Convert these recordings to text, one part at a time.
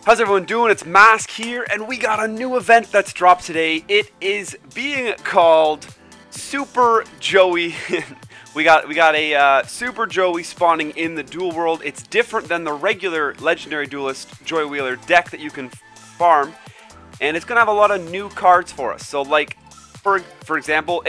How's everyone doing? It's Mask here, and we got a new event that's dropped today. It is being called Super Joey. we got a Super Joey spawning in the Duel World. It's different than the regular Legendary Duelist Joy Wheeler deck that you can farm, and it's gonna have a lot of new cards for us. So, like, for example,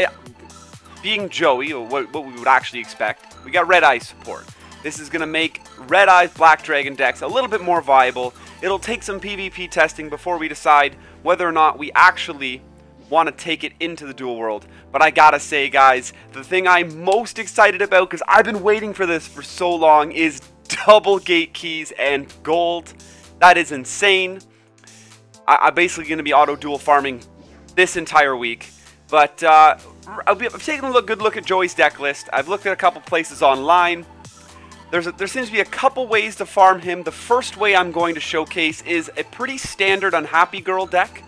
being Joey, or what we would actually expect, we got Red Eyes support. This is gonna make Red Eyes Black Dragon decks a little bit more viable. It'll take some PvP testing before we decide whether or not we actually want to take it into the Duel World. But I gotta say, guys, the thing I'm most excited about, because I've been waiting for this for so long, is double gate keys and gold. That is insane. I'm basically going to be auto duel farming this entire week. But I've taken a good look at Joey's deck list. I've looked at a couple places online. There seems to be a couple ways to farm him. The first way I'm going to showcase is a pretty standard Unhappy Girl deck,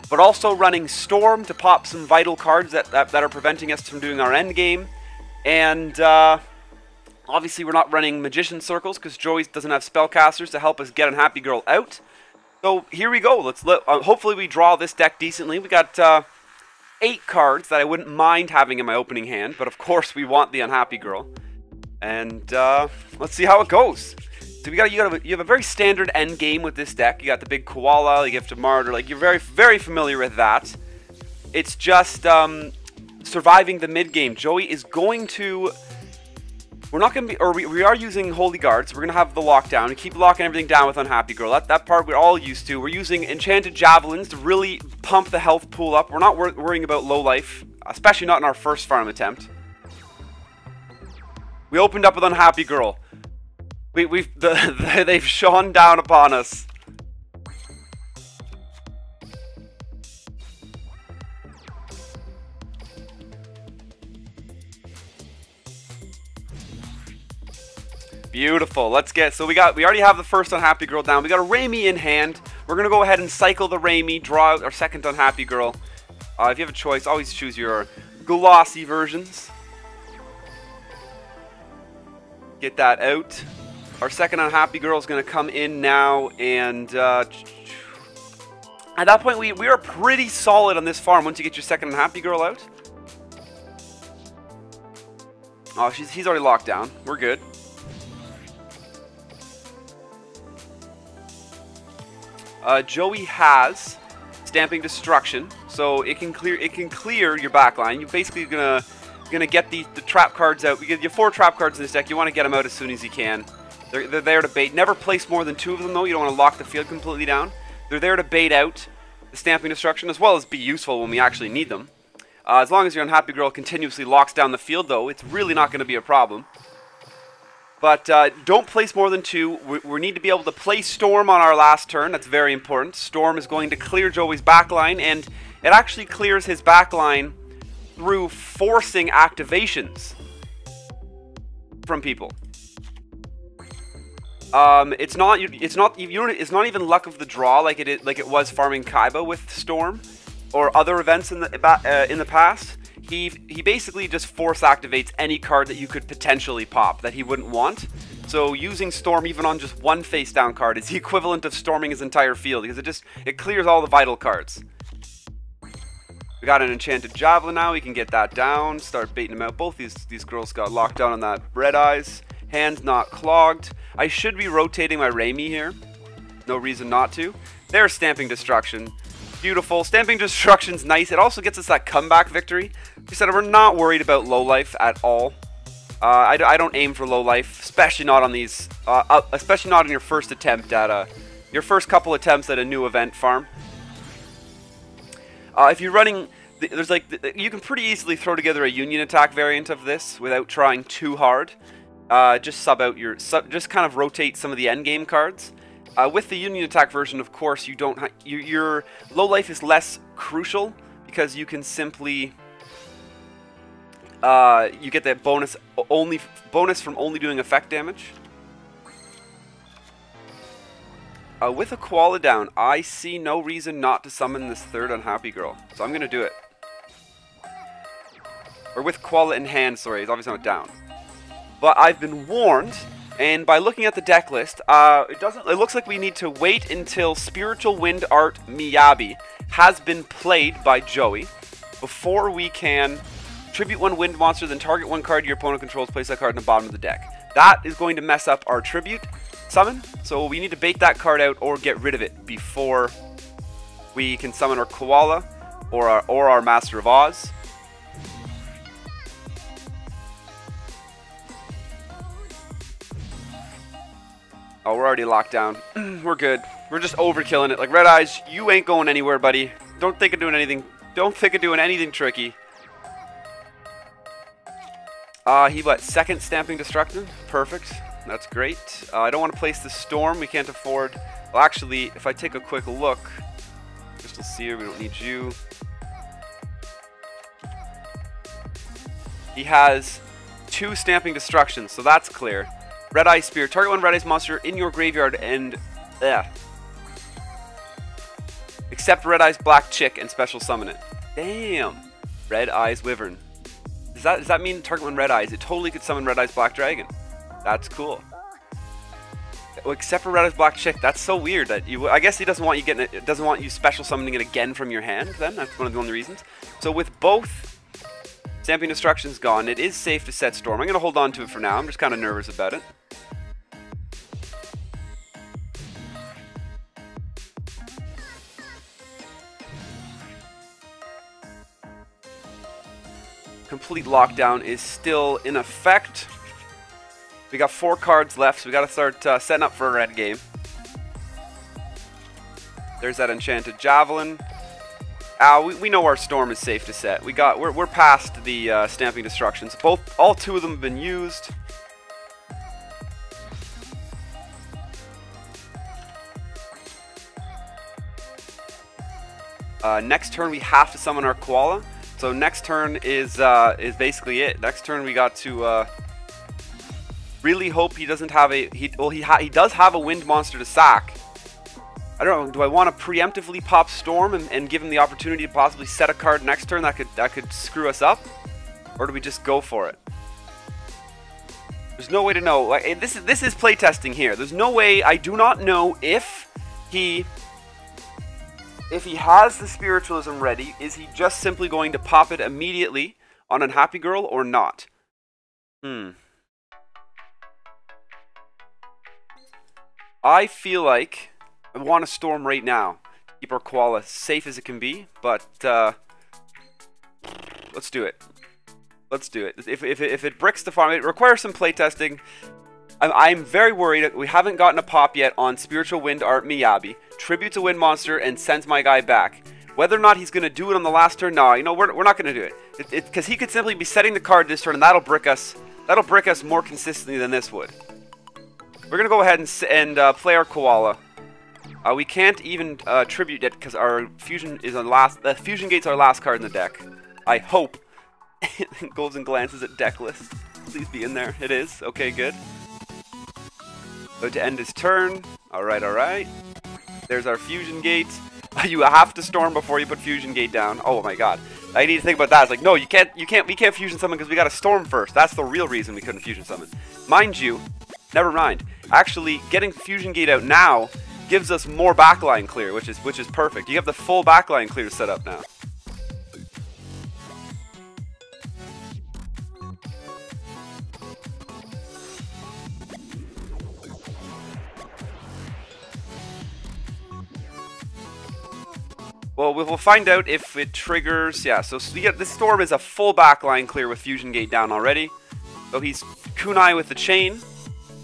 but also running Storm to pop some vital cards that are preventing us from doing our end game. And obviously we're not running Magician Circles because Joey doesn't have Spellcasters to help us get Unhappy Girl out. So here we go. Hopefully we draw this deck decently. We got 8 cards that I wouldn't mind having in my opening hand, but of course we want the Unhappy Girl. And let's see how it goes. So you have a very standard end game with this deck. You got the big koala, the Gift of Martyr. Like, you're very familiar with that. It's just surviving the mid game. Joey is going to. We're not going to be, or we are using Holy Guards. We're going to have the lockdown. We keep locking everything down with Unhappy Girl. That part we're all used to. We're using Enchanted Javelins to really pump the health pool up. We're not worrying about low life, especially not in our first farm attempt. We opened up with Unhappy Girl. They've shone down upon us. Beautiful. Let's get. So we already have the first Unhappy Girl down. We got a Raimi in hand. We're gonna go ahead and cycle the Raimi, draw out our second Unhappy Girl. If you have a choice, always choose your glossy versions. Get that out. Our second Unhappy Girl is going to come in now, and at that point we are pretty solid on this farm once you get your second Unhappy Girl out. Oh, he's already locked down. We're good. Joey has Stamping Destruction, so it can clear your backline. You're basically gonna get the trap cards out. You have 4 trap cards in this deck. You want to get them out as soon as you can. They're there to bait. Never place more than 2 of them, though. You don't want to lock the field completely down. They're there to bait out the Stamping Destruction, as well as be useful when we actually need them. As long as your Unhappy Girl continuously locks down the field, though, it's really not going to be a problem. But don't place more than 2. We need to be able to play Storm on our last turn. That's very important. Storm is going to clear Joey's backline, and it actually clears his backline through forcing activations from people. It's not even luck of the draw like it was farming Kaiba with Storm or other events in the past. He basically just force activates any card that you could potentially pop that he wouldn't want. So using Storm even on just 1 face down card is the equivalent of storming his entire field, because it clears all the vital cards. We got an Enchanted Javelin now. We can get that down, start baiting them out. Both these girls got locked down on that Red Eyes. Hands not clogged. I should be rotating my Raimi here. No reason not to. There's Stamping Destruction. Beautiful. Stamping Destruction's nice. It also gets us that comeback victory. We said we're not worried about low life at all. I don't aim for low life, especially not on these. Especially not on your first attempt at your first couple attempts at a new event farm. If you're running, you can pretty easily throw together a Union Attack variant of this without trying too hard. Just just kind of rotate some of the endgame cards. With the Union Attack version, of course, your low life is less crucial because you can simply you get that bonus from only doing effect damage. With a koala down, I see no reason not to summon this third Unhappy Girl, so I'm gonna do it. Or with koala in hand, sorry, it's obviously not down. But I've been warned And by looking at the deck list, it looks like we need to wait until Spiritual Wind Art Miyabi has been played by Joey before we can tribute one wind monster, then target one card your opponent controls, place that card in the bottom of the deck. That is going to mess up our tribute summon, so we need to bait that card out or get rid of it before we can summon our Koala or our Master of Oz. Oh, we're already locked down. We're good. We're just overkilling it. Like, Red Eyes, you ain't going anywhere, buddy. Don't think of doing anything. Don't think of doing anything tricky. He what? Second Stamping Destruction? Perfect. That's great. I don't want to place the Storm. We can't afford... Well, actually, if I take a quick look... Crystal Seer, we don't need you. He has 2 Stamping Destructions, so that's clear. Red Eye Spear. Target one Red Eyes monster in your graveyard and... Except Red Eyes Black Chick and special summon it. Damn. Red Eyes Wyvern. Does that mean target one Red Eyes? It totally could summon Red Eyes Black Dragon. That's cool. Well, except for Red Eyes Black Chick. That's so weird that you... I guess he doesn't want you getting it. Doesn't want you special summoning it again from your hand then. That's one of the only reasons. So with both Stamping Destructions gone, it is safe to set Storm. I'm going to hold on to it for now. I'm just kind of nervous about it. Complete lockdown is still in effect. We got 4 cards left, so we got to start setting up for a red game. There's that Enchanted Javelin. We know our Storm is safe to set. We're past the Stamping Destructions. All 2 of them have been used. Next turn we have to summon our Koala. So next turn is basically it. Next turn we got to really hope he doesn't have a... He does have a wind monster to sack. I don't know, do I want to preemptively pop Storm and give him the opportunity to possibly set a card next turn that could screw us up? Or do we just go for it? There's no way to know. Like, this is playtesting here. There's no way, I do not know if he has the Spiritualism ready. Is he just simply going to pop it immediately on Unhappy Girl or not? I feel like I want to Storm right now. Keep our Koala safe as it can be, but let's do it. Let's do it. If it bricks the farm, it requires some playtesting. I'm very worried that we haven't gotten a pop yet on Spiritual Wind Art Miyabi. Tributes a wind monster and sends my guy back. Whether or not he's going to do it on the last turn, no, you know, we're not going to do it. Because he could simply be setting the card this turn, and that'll brick us more consistently than this would. We're going to go ahead and play our Koala. We can't even tribute it because our Fusion is on last. The Fusion Gate's our last card in the deck. I hope. Goes and glances at deck list. Please be in there. It is. Okay, good. So to end his turn. Alright, alright. There's our Fusion Gate. You have to Storm before you put Fusion Gate down. Oh my god. I need to think about that. It's like, no, we can't Fusion Summon because we got to Storm first. That's the real reason we couldn't Fusion Summon. Mind you, never mind. Actually, getting Fusion Gate out now gives us more backline clear, which is perfect. You have the full backline clear set up now. Well, we'll find out if it triggers. Yeah, so we get this Storm is a full backline clear with Fusion Gate down already. So he's kunai with the chain,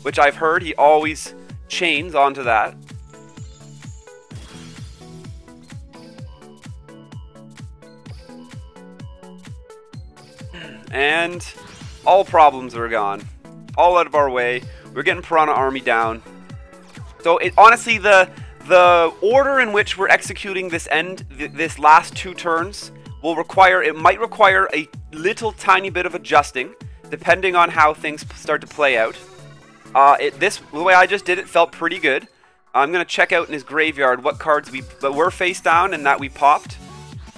which I've heard he always chains onto that. And all problems are gone. All out of our way. We're getting Piranha Army down. So honestly, the order in which we're executing this last 2 turns might require a little tiny bit of adjusting, depending on how things start to play out. The way I just did it felt pretty good. I'm gonna check out in his graveyard what cards that were face down and that we popped.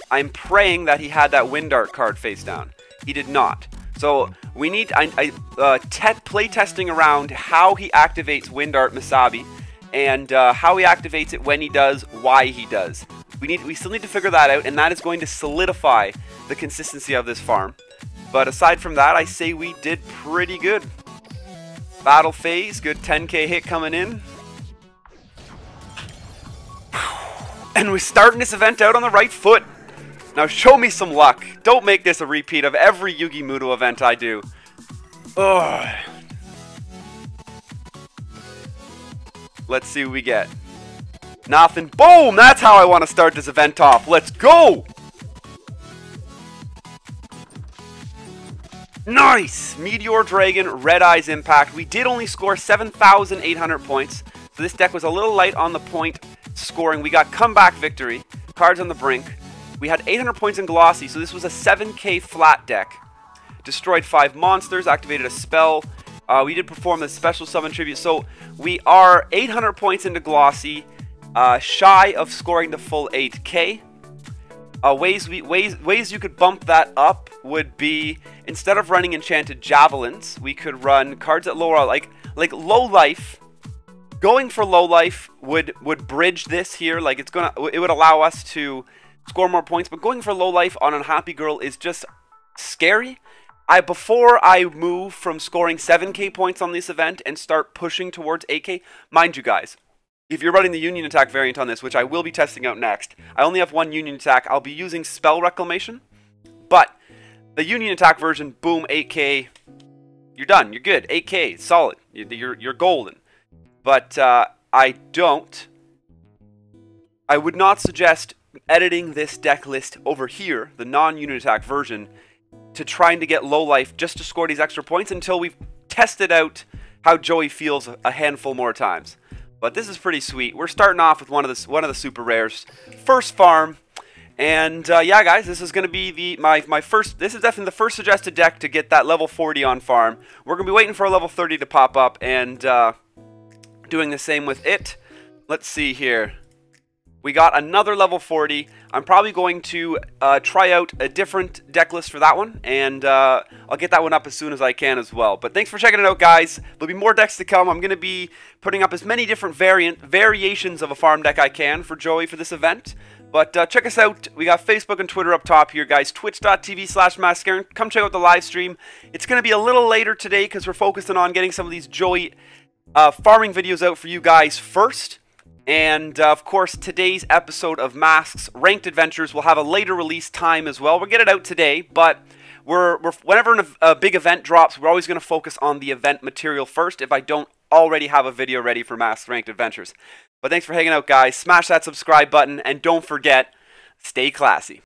I'm praying that he had that Wind Art card face down. He did not. So we need play testing around how he activates Wind Art Misabi, and how he activates it, when he does, why he does. We still need to figure that out, and that is going to solidify the consistency of this farm. But aside from that, I say we did pretty good. Battle phase, good 10k hit coming in. And we're starting this event out on the right foot. Now show me some luck. Don't make this a repeat of every Yugi Muto event I do. Ugh. Let's see what we get. Nothing. Boom! That's how I want to start this event off. Let's go! Nice! Meteor Dragon, Red Eyes Impact. We did only score 7,800 points. So this deck was a little light on the point scoring. We got comeback victory. Cards on the brink. We had 800 points in Glossy, so this was a 7k flat deck. Destroyed 5 monsters, activated a spell. We did perform the special summon tribute. So we are 800 points into Glossy, shy of scoring the full 8k. Ways you could bump that up would be, instead of running Enchanted Javelins, we could run cards at lower, like Low Life. Going for Low Life would bridge this here. Like it would allow us to score more points, but going for Low Life on Unhappy Girl is just scary. Before I move from scoring 7k points on this event and start pushing towards 8k, mind you guys, if you're running the Union Attack variant on this, which I will be testing out next, I only have one Union Attack. I'll be using Spell Reclamation, but the Union Attack version, boom, 8k, you're done, you're good, 8k, solid, you're golden. But I would not suggest editing this deck list over here, the non-Union Attack version, to trying to get Low Life just to score these extra points until we've tested out how Joey feels a handful more times. But this is pretty sweet. We're starting off with one of the super rares, first farm, and yeah, guys, this is going to be my first. This is definitely the first suggested deck to get that level 40 on farm. We're going to be waiting for a level 30 to pop up and doing the same with it. Let's see here. We got another level 40. I'm probably going to try out a different deck list for that one, and I'll get that one up as soon as I can as well. But thanks for checking it out, guys. There'll be more decks to come. I'm going to be putting up as many different variations of a farm deck I can for Joey for this event. But check us out. We got Facebook and Twitter up top here, guys. Twitch.tv/MasKScarin. Come check out the live stream. It's going to be a little later today because we're focusing on getting some of these Joey farming videos out for you guys first. And, of course, today's episode of Mask's Ranked Adventures will have a later release time as well. We'll get it out today, but whenever a big event drops, we're always going to focus on the event material first if I don't already have a video ready for Mask's Ranked Adventures. But thanks for hanging out, guys. Smash that subscribe button, and don't forget, stay classy.